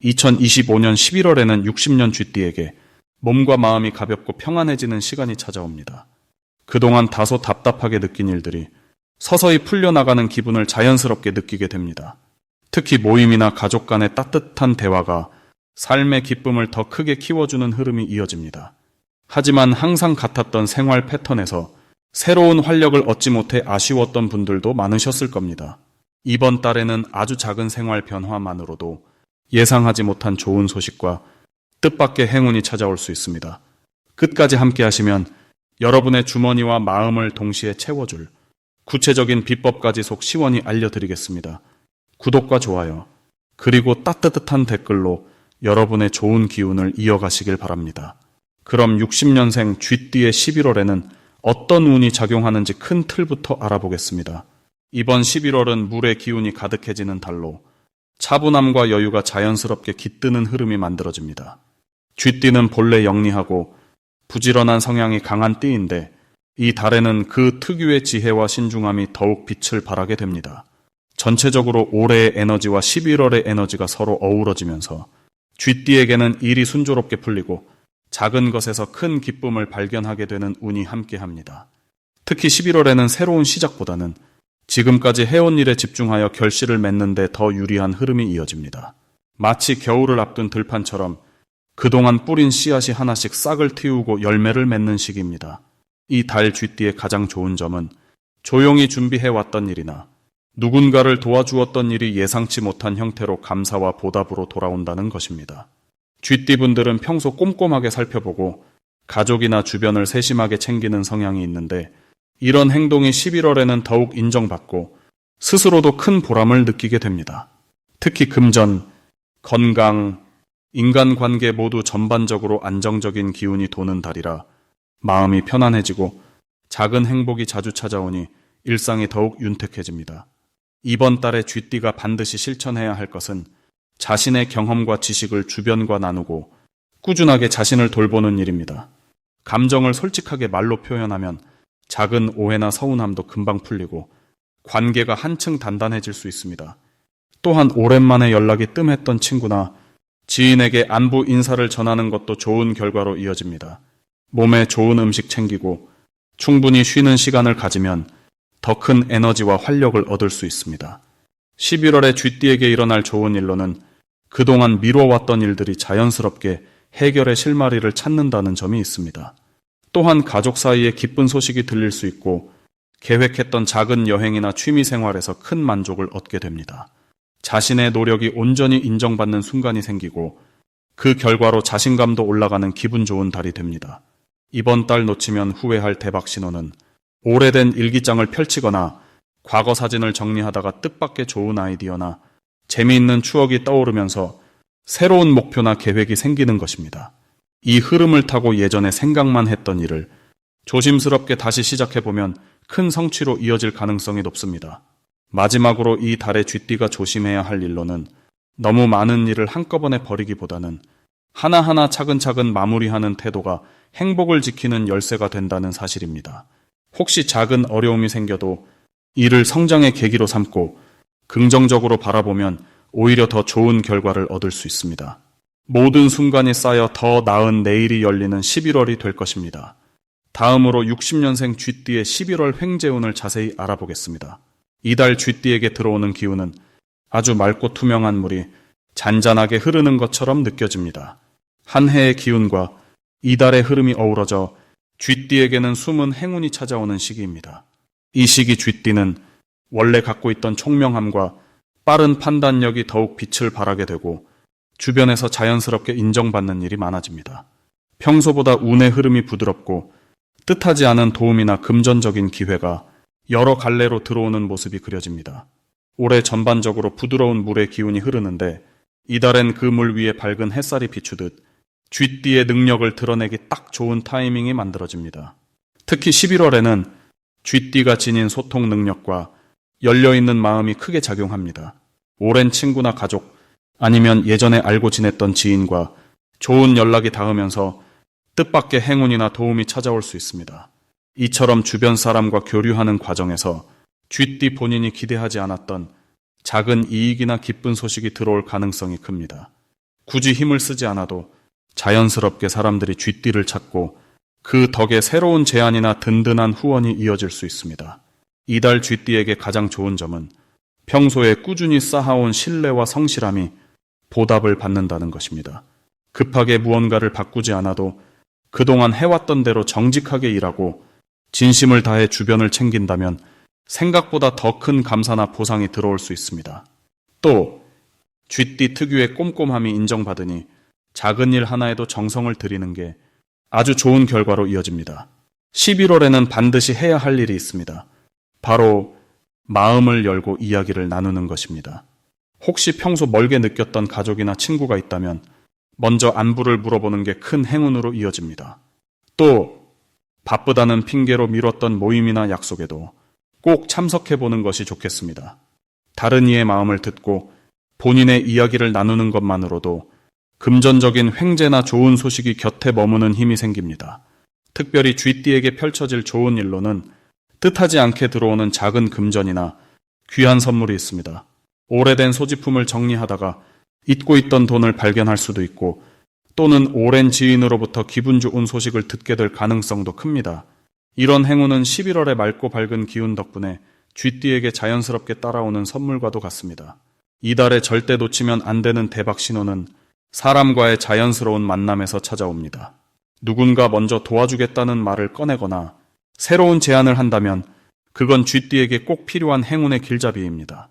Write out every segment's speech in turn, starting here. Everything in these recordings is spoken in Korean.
2025년 11월에는 60년 쥐띠에게 몸과 마음이 가볍고 평안해지는 시간이 찾아옵니다. 그동안 다소 답답하게 느낀 일들이 서서히 풀려나가는 기분을 자연스럽게 느끼게 됩니다. 특히 모임이나 가족 간의 따뜻한 대화가 삶의 기쁨을 더 크게 키워주는 흐름이 이어집니다. 하지만 항상 같았던 생활 패턴에서 새로운 활력을 얻지 못해 아쉬웠던 분들도 많으셨을 겁니다. 이번 달에는 아주 작은 생활 변화만으로도 예상하지 못한 좋은 소식과 뜻밖의 행운이 찾아올 수 있습니다. 끝까지 함께 하시면 여러분의 주머니와 마음을 동시에 채워줄 구체적인 비법까지 속 시원히 알려드리겠습니다. 구독과 좋아요, 그리고 따뜻한 댓글로 여러분의 좋은 기운을 이어가시길 바랍니다. 그럼 60년생 쥐띠의 11월에는 어떤 운이 작용하는지 큰 틀부터 알아보겠습니다. 이번 11월은 물의 기운이 가득해지는 달로 차분함과 여유가 자연스럽게 깃드는 흐름이 만들어집니다. 쥐띠는 본래 영리하고 부지런한 성향이 강한 띠인데 이 달에는 그 특유의 지혜와 신중함이 더욱 빛을 발하게 됩니다. 전체적으로 올해의 에너지와 11월의 에너지가 서로 어우러지면서 쥐띠에게는 일이 순조롭게 풀리고 작은 것에서 큰 기쁨을 발견하게 되는 운이 함께합니다. 특히 11월에는 새로운 시작보다는 지금까지 해온 일에 집중하여 결실을 맺는 데 더 유리한 흐름이 이어집니다. 마치 겨울을 앞둔 들판처럼 그동안 뿌린 씨앗이 하나씩 싹을 틔우고 열매를 맺는 시기입니다. 이 달 쥐띠의 가장 좋은 점은 조용히 준비해왔던 일이나 누군가를 도와주었던 일이 예상치 못한 형태로 감사와 보답으로 돌아온다는 것입니다. 쥐띠분들은 평소 꼼꼼하게 살펴보고 가족이나 주변을 세심하게 챙기는 성향이 있는데 이런 행동이 11월에는 더욱 인정받고 스스로도 큰 보람을 느끼게 됩니다. 특히 금전, 건강, 인간관계 모두 전반적으로 안정적인 기운이 도는 달이라 마음이 편안해지고 작은 행복이 자주 찾아오니 일상이 더욱 윤택해집니다. 이번 달에 쥐띠가 반드시 실천해야 할 것은 자신의 경험과 지식을 주변과 나누고 꾸준하게 자신을 돌보는 일입니다. 감정을 솔직하게 말로 표현하면 작은 오해나 서운함도 금방 풀리고 관계가 한층 단단해질 수 있습니다. 또한 오랜만에 연락이 뜸했던 친구나 지인에게 안부 인사를 전하는 것도 좋은 결과로 이어집니다. 몸에 좋은 음식 챙기고 충분히 쉬는 시간을 가지면 더 큰 에너지와 활력을 얻을 수 있습니다. 11월에 쥐띠에게 일어날 좋은 일로는 그동안 미뤄왔던 일들이 자연스럽게 해결의 실마리를 찾는다는 점이 있습니다. 또한 가족 사이에 기쁜 소식이 들릴 수 있고 계획했던 작은 여행이나 취미생활에서 큰 만족을 얻게 됩니다. 자신의 노력이 온전히 인정받는 순간이 생기고 그 결과로 자신감도 올라가는 기분 좋은 달이 됩니다. 이번 달 놓치면 후회할 대박 신호는 오래된 일기장을 펼치거나 과거 사진을 정리하다가 뜻밖의 좋은 아이디어나 재미있는 추억이 떠오르면서 새로운 목표나 계획이 생기는 것입니다. 이 흐름을 타고 예전에 생각만 했던 일을 조심스럽게 다시 시작해보면 큰 성취로 이어질 가능성이 높습니다. 마지막으로 이 달의 쥐띠가 조심해야 할 일로는 너무 많은 일을 한꺼번에 버리기보다는 하나하나 차근차근 마무리하는 태도가 행복을 지키는 열쇠가 된다는 사실입니다. 혹시 작은 어려움이 생겨도 이를 성장의 계기로 삼고 긍정적으로 바라보면 오히려 더 좋은 결과를 얻을 수 있습니다. 모든 순간이 쌓여 더 나은 내일이 열리는 11월이 될 것입니다. 다음으로 60년생 쥐띠의 11월 횡재운을 자세히 알아보겠습니다. 이달 쥐띠에게 들어오는 기운은 아주 맑고 투명한 물이 잔잔하게 흐르는 것처럼 느껴집니다. 한 해의 기운과 이달의 흐름이 어우러져 쥐띠에게는 숨은 행운이 찾아오는 시기입니다. 이 시기 쥐띠는 원래 갖고 있던 총명함과 빠른 판단력이 더욱 빛을 발하게 되고 주변에서 자연스럽게 인정받는 일이 많아집니다. 평소보다 운의 흐름이 부드럽고 뜻하지 않은 도움이나 금전적인 기회가 여러 갈래로 들어오는 모습이 그려집니다. 올해 전반적으로 부드러운 물의 기운이 흐르는데 이달엔 그 물 위에 밝은 햇살이 비추듯 쥐띠의 능력을 드러내기 딱 좋은 타이밍이 만들어집니다. 특히 11월에는 쥐띠가 지닌 소통 능력과 열려있는 마음이 크게 작용합니다. 오랜 친구나 가족 아니면 예전에 알고 지냈던 지인과 좋은 연락이 닿으면서 뜻밖의 행운이나 도움이 찾아올 수 있습니다. 이처럼 주변 사람과 교류하는 과정에서 쥐띠 본인이 기대하지 않았던 작은 이익이나 기쁜 소식이 들어올 가능성이 큽니다. 굳이 힘을 쓰지 않아도 자연스럽게 사람들이 쥐띠를 찾고 그 덕에 새로운 제안이나 든든한 후원이 이어질 수 있습니다. 이달 쥐띠에게 가장 좋은 점은 평소에 꾸준히 쌓아온 신뢰와 성실함이 보답을 받는다는 것입니다. 급하게 무언가를 바꾸지 않아도 그동안 해왔던 대로 정직하게 일하고 진심을 다해 주변을 챙긴다면 생각보다 더 큰 감사나 보상이 들어올 수 있습니다. 또 쥐띠 특유의 꼼꼼함이 인정받으니 작은 일 하나에도 정성을 들이는 게 아주 좋은 결과로 이어집니다. 11월에는 반드시 해야 할 일이 있습니다. 바로 마음을 열고 이야기를 나누는 것입니다. 혹시 평소 멀게 느꼈던 가족이나 친구가 있다면 먼저 안부를 물어보는 게 큰 행운으로 이어집니다. 또 바쁘다는 핑계로 미뤘던 모임이나 약속에도 꼭 참석해보는 것이 좋겠습니다. 다른 이의 마음을 듣고 본인의 이야기를 나누는 것만으로도 금전적인 횡재나 좋은 소식이 곁에 머무는 힘이 생깁니다. 특별히 쥐띠에게 펼쳐질 좋은 일로는 뜻하지 않게 들어오는 작은 금전이나 귀한 선물이 있습니다. 오래된 소지품을 정리하다가 잊고 있던 돈을 발견할 수도 있고 또는 오랜 지인으로부터 기분 좋은 소식을 듣게 될 가능성도 큽니다. 이런 행운은 11월의 맑고 밝은 기운 덕분에 쥐띠에게 자연스럽게 따라오는 선물과도 같습니다. 이달에 절대 놓치면 안 되는 대박 신호는 사람과의 자연스러운 만남에서 찾아옵니다. 누군가 먼저 도와주겠다는 말을 꺼내거나 새로운 제안을 한다면 그건 쥐띠에게 꼭 필요한 행운의 길잡이입니다.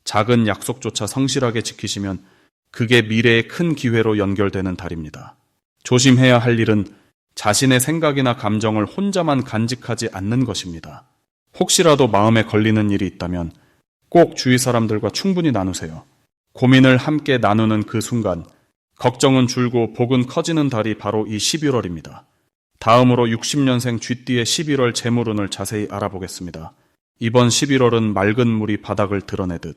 작은 약속조차 성실하게 지키시면 그게 미래의 큰 기회로 연결되는 달입니다. 조심해야 할 일은 자신의 생각이나 감정을 혼자만 간직하지 않는 것입니다. 혹시라도 마음에 걸리는 일이 있다면 꼭 주위 사람들과 충분히 나누세요. 고민을 함께 나누는 그 순간 걱정은 줄고 복은 커지는 달이 바로 이 11월입니다. 다음으로 60년생 쥐띠의 11월 재물운을 자세히 알아보겠습니다. 이번 11월은 맑은 물이 바닥을 드러내듯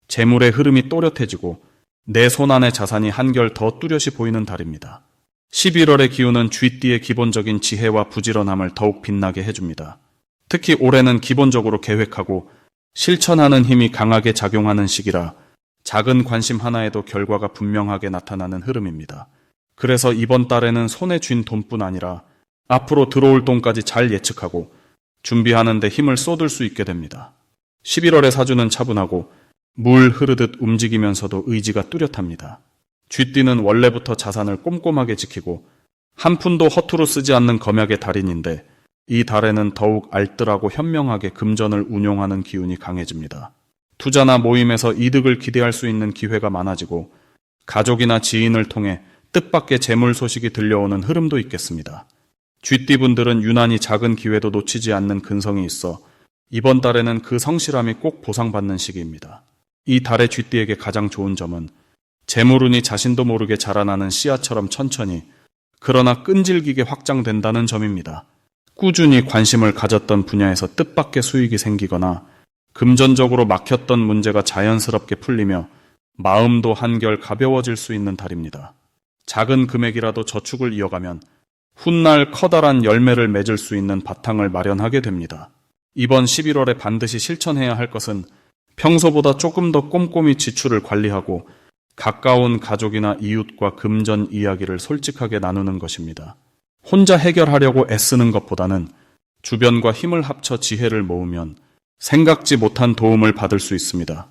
재물의 흐름이 또렷해지고 내 손안의 자산이 한결 더 뚜렷이 보이는 달입니다. 11월의 기운은 쥐띠의 기본적인 지혜와 부지런함을 더욱 빛나게 해줍니다. 특히 올해는 기본적으로 계획하고 실천하는 힘이 강하게 작용하는 시기라 작은 관심 하나에도 결과가 분명하게 나타나는 흐름입니다. 그래서 이번 달에는 손에 쥔 돈뿐 아니라 앞으로 들어올 돈까지 잘 예측하고 준비하는 데 힘을 쏟을 수 있게 됩니다. 11월의 사주는 차분하고 물 흐르듯 움직이면서도 의지가 뚜렷합니다. 쥐띠는 원래부터 자산을 꼼꼼하게 지키고 한 푼도 허투루 쓰지 않는 검약의 달인인데 이 달에는 더욱 알뜰하고 현명하게 금전을 운용하는 기운이 강해집니다. 투자나 모임에서 이득을 기대할 수 있는 기회가 많아지고 가족이나 지인을 통해 뜻밖의 재물 소식이 들려오는 흐름도 있겠습니다. 쥐띠분들은 유난히 작은 기회도 놓치지 않는 근성이 있어 이번 달에는 그 성실함이 꼭 보상받는 시기입니다. 이 달의 쥐띠에게 가장 좋은 점은 재물운이 자신도 모르게 자라나는 씨앗처럼 천천히 그러나 끈질기게 확장된다는 점입니다. 꾸준히 관심을 가졌던 분야에서 뜻밖의 수익이 생기거나 금전적으로 막혔던 문제가 자연스럽게 풀리며 마음도 한결 가벼워질 수 있는 달입니다. 작은 금액이라도 저축을 이어가면 훗날 커다란 열매를 맺을 수 있는 바탕을 마련하게 됩니다. 이번 11월에 반드시 실천해야 할 것은 평소보다 조금 더 꼼꼼히 지출을 관리하고 가까운 가족이나 이웃과 금전 이야기를 솔직하게 나누는 것입니다. 혼자 해결하려고 애쓰는 것보다는 주변과 힘을 합쳐 지혜를 모으면 생각지 못한 도움을 받을 수 있습니다.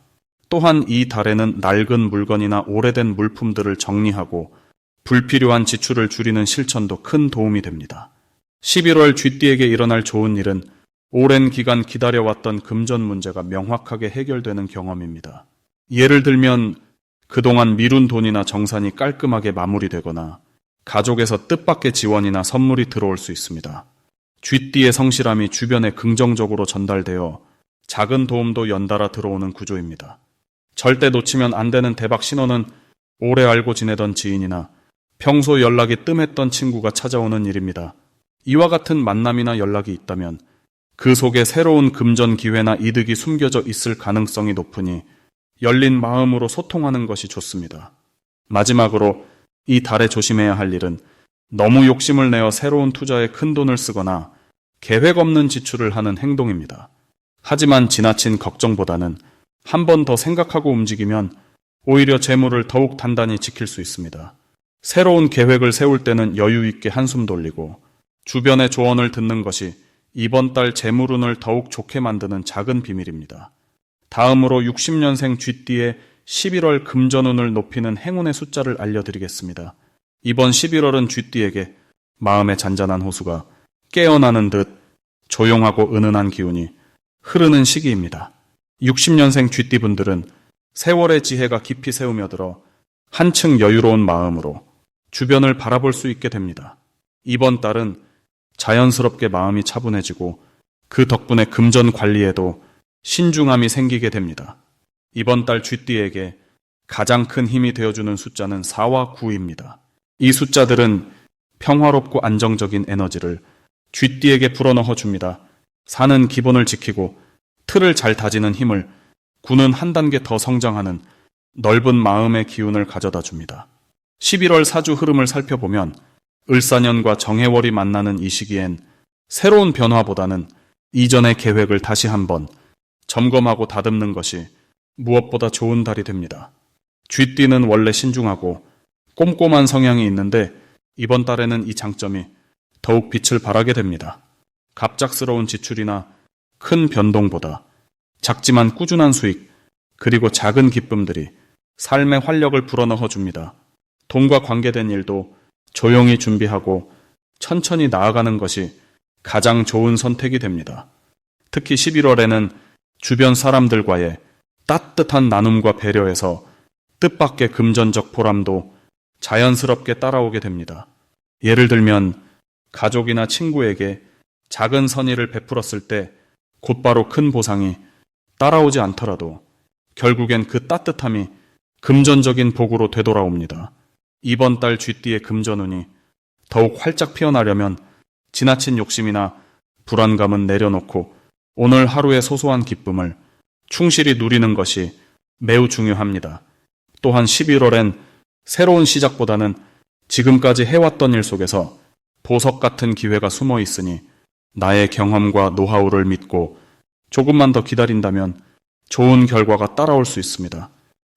또한 이 달에는 낡은 물건이나 오래된 물품들을 정리하고 불필요한 지출을 줄이는 실천도 큰 도움이 됩니다. 11월 쥐띠에게 일어날 좋은 일은 오랜 기간 기다려왔던 금전 문제가 명확하게 해결되는 경험입니다. 예를 들면 그동안 미룬 돈이나 정산이 깔끔하게 마무리되거나 가족에서 뜻밖의 지원이나 선물이 들어올 수 있습니다. 쥐띠의 성실함이 주변에 긍정적으로 전달되어 작은 도움도 연달아 들어오는 구조입니다. 절대 놓치면 안 되는 대박 신호는 오래 알고 지내던 지인이나 평소 연락이 뜸했던 친구가 찾아오는 일입니다. 이와 같은 만남이나 연락이 있다면 그 속에 새로운 금전 기회나 이득이 숨겨져 있을 가능성이 높으니 열린 마음으로 소통하는 것이 좋습니다. 마지막으로 이 달에 조심해야 할 일은 너무 욕심을 내어 새로운 투자에 큰 돈을 쓰거나 계획 없는 지출을 하는 행동입니다. 하지만 지나친 걱정보다는 한 번 더 생각하고 움직이면 오히려 재물을 더욱 단단히 지킬 수 있습니다. 새로운 계획을 세울 때는 여유 있게 한숨 돌리고 주변의 조언을 듣는 것이 이번 달 재물운을 더욱 좋게 만드는 작은 비밀입니다. 다음으로 60년생 쥐띠의 11월 금전운을 높이는 행운의 숫자를 알려드리겠습니다. 이번 11월은 쥐띠에게 마음의 잔잔한 호수가 깨어나는 듯 조용하고 은은한 기운이 흐르는 시기입니다. 60년생 쥐띠분들은 세월의 지혜가 깊이 새우며들어 한층 여유로운 마음으로 주변을 바라볼 수 있게 됩니다. 이번 달은 자연스럽게 마음이 차분해지고 그 덕분에 금전 관리에도 신중함이 생기게 됩니다. 이번 달 쥐띠에게 가장 큰 힘이 되어주는 숫자는 4와 9입니다. 이 숫자들은 평화롭고 안정적인 에너지를 쥐띠에게 불어넣어 줍니다. 사는 기본을 지키고 틀을 잘 다지는 힘을 9는 한 단계 더 성장하는 넓은 마음의 기운을 가져다 줍니다. 11월 사주 흐름을 살펴보면 을사년과 정해월이 만나는 이 시기엔 새로운 변화보다는 이전의 계획을 다시 한번 점검하고 다듬는 것이 무엇보다 좋은 달이 됩니다. 쥐띠는 원래 신중하고 꼼꼼한 성향이 있는데 이번 달에는 이 장점이 더욱 빛을 발하게 됩니다. 갑작스러운 지출이나 큰 변동보다 작지만 꾸준한 수익 그리고 작은 기쁨들이 삶의 활력을 불어넣어 줍니다. 돈과 관계된 일도 조용히 준비하고 천천히 나아가는 것이 가장 좋은 선택이 됩니다. 특히 11월에는 주변 사람들과의 따뜻한 나눔과 배려에서 뜻밖의 금전적 보람도 자연스럽게 따라오게 됩니다. 예를 들면 가족이나 친구에게 작은 선의를 베풀었을 때 곧바로 큰 보상이 따라오지 않더라도 결국엔 그 따뜻함이 금전적인 복으로 되돌아옵니다. 이번 달 쥐띠의 금전운이 더욱 활짝 피어나려면 지나친 욕심이나 불안감은 내려놓고 오늘 하루의 소소한 기쁨을 충실히 누리는 것이 매우 중요합니다. 또한 11월엔 새로운 시작보다는 지금까지 해왔던 일 속에서 보석 같은 기회가 숨어 있으니 나의 경험과 노하우를 믿고 조금만 더 기다린다면 좋은 결과가 따라올 수 있습니다.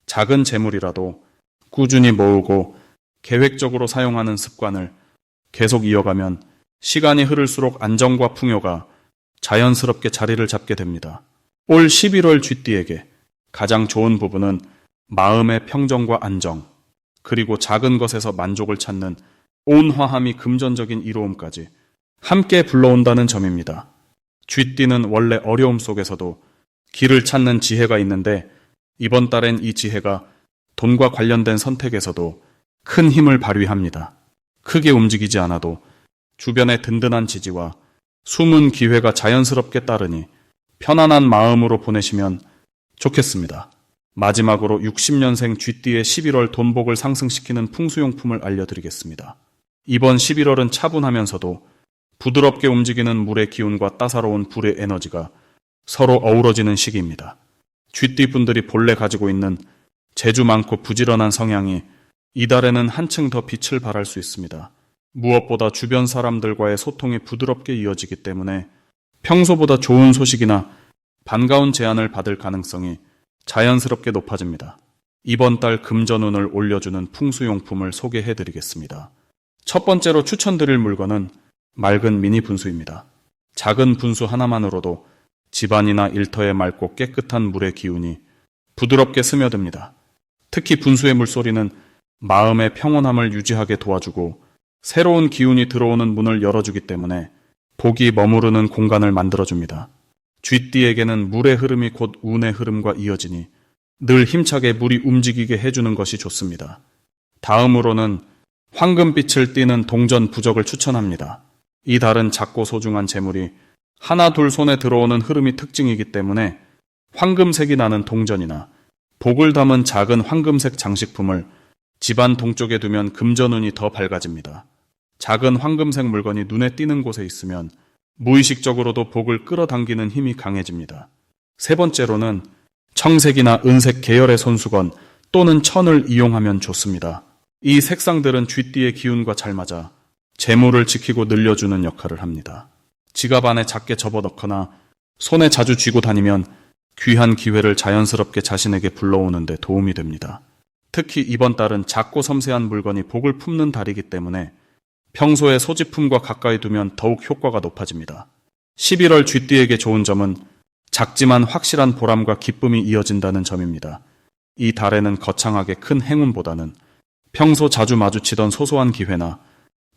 작은 재물이라도 꾸준히 모으고 계획적으로 사용하는 습관을 계속 이어가면 시간이 흐를수록 안정과 풍요가 자연스럽게 자리를 잡게 됩니다. 올 11월 쥐띠에게 가장 좋은 부분은 마음의 평정과 안정, 그리고 작은 것에서 만족을 찾는 온화함이 금전적인 이로움까지 함께 불러온다는 점입니다. 쥐띠는 원래 어려움 속에서도 길을 찾는 지혜가 있는데 이번 달엔 이 지혜가 돈과 관련된 선택에서도 큰 힘을 발휘합니다. 크게 움직이지 않아도 주변의 든든한 지지와 숨은 기회가 자연스럽게 따르니 편안한 마음으로 보내시면 좋겠습니다. 마지막으로 60년생 쥐띠의 11월 돈복을 상승시키는 풍수용품을 알려드리겠습니다. 이번 11월은 차분하면서도 부드럽게 움직이는 물의 기운과 따사로운 불의 에너지가 서로 어우러지는 시기입니다. 쥐띠 분들이 본래 가지고 있는 재주 많고 부지런한 성향이 이달에는 한층 더 빛을 발할 수 있습니다. 무엇보다 주변 사람들과의 소통이 부드럽게 이어지기 때문에 평소보다 좋은 소식이나 반가운 제안을 받을 가능성이 자연스럽게 높아집니다. 이번 달 금전운을 올려주는 풍수용품을 소개해드리겠습니다. 첫 번째로 추천드릴 물건은 맑은 미니 분수입니다. 작은 분수 하나만으로도 집안이나 일터에 맑고 깨끗한 물의 기운이 부드럽게 스며듭니다. 특히 분수의 물소리는 마음의 평온함을 유지하게 도와주고 새로운 기운이 들어오는 문을 열어주기 때문에 복이 머무르는 공간을 만들어줍니다. 쥐띠에게는 물의 흐름이 곧 운의 흐름과 이어지니 늘 힘차게 물이 움직이게 해주는 것이 좋습니다. 다음으로는 황금빛을 띠는 동전 부적을 추천합니다. 이 달은 작고 소중한 재물이 하나 둘 손에 들어오는 흐름이 특징이기 때문에 황금색이 나는 동전이나 복을 담은 작은 황금색 장식품을 집안 동쪽에 두면 금전운이 더 밝아집니다. 작은 황금색 물건이 눈에 띄는 곳에 있으면 무의식적으로도 복을 끌어당기는 힘이 강해집니다. 세 번째로는 청색이나 은색 계열의 손수건 또는 천을 이용하면 좋습니다. 이 색상들은 쥐띠의 기운과 잘 맞아 재물을 지키고 늘려주는 역할을 합니다. 지갑 안에 작게 접어넣거나 손에 자주 쥐고 다니면 귀한 기회를 자연스럽게 자신에게 불러오는 데 도움이 됩니다. 특히 이번 달은 작고 섬세한 물건이 복을 품는 달이기 때문에 평소에 소지품과 가까이 두면 더욱 효과가 높아집니다. 11월 쥐띠에게 좋은 점은 작지만 확실한 보람과 기쁨이 이어진다는 점입니다. 이 달에는 거창하게 큰 행운보다는 평소 자주 마주치던 소소한 기회나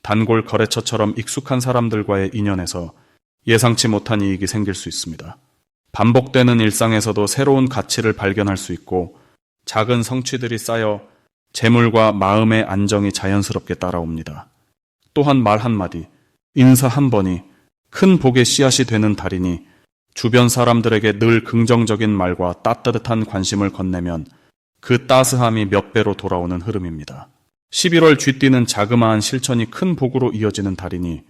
단골 거래처처럼 익숙한 사람들과의 인연에서 예상치 못한 이익이 생길 수 있습니다. 반복되는 일상에서도 새로운 가치를 발견할 수 있고 작은 성취들이 쌓여 재물과 마음의 안정이 자연스럽게 따라옵니다. 또한 말 한마디, 인사 한 번이 큰 복의 씨앗이 되는 달이니 주변 사람들에게 늘 긍정적인 말과 따뜻한 관심을 건네면 그 따스함이 몇 배로 돌아오는 흐름입니다. 11월 쥐띠는 자그마한 실천이 큰 복으로 이어지는 달이니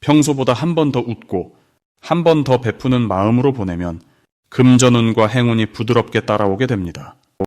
평소보다 한 번 더 웃고 한 번 더 베푸는 마음으로 보내면 금전운과 행운이 부드럽게 따라오게 됩니다.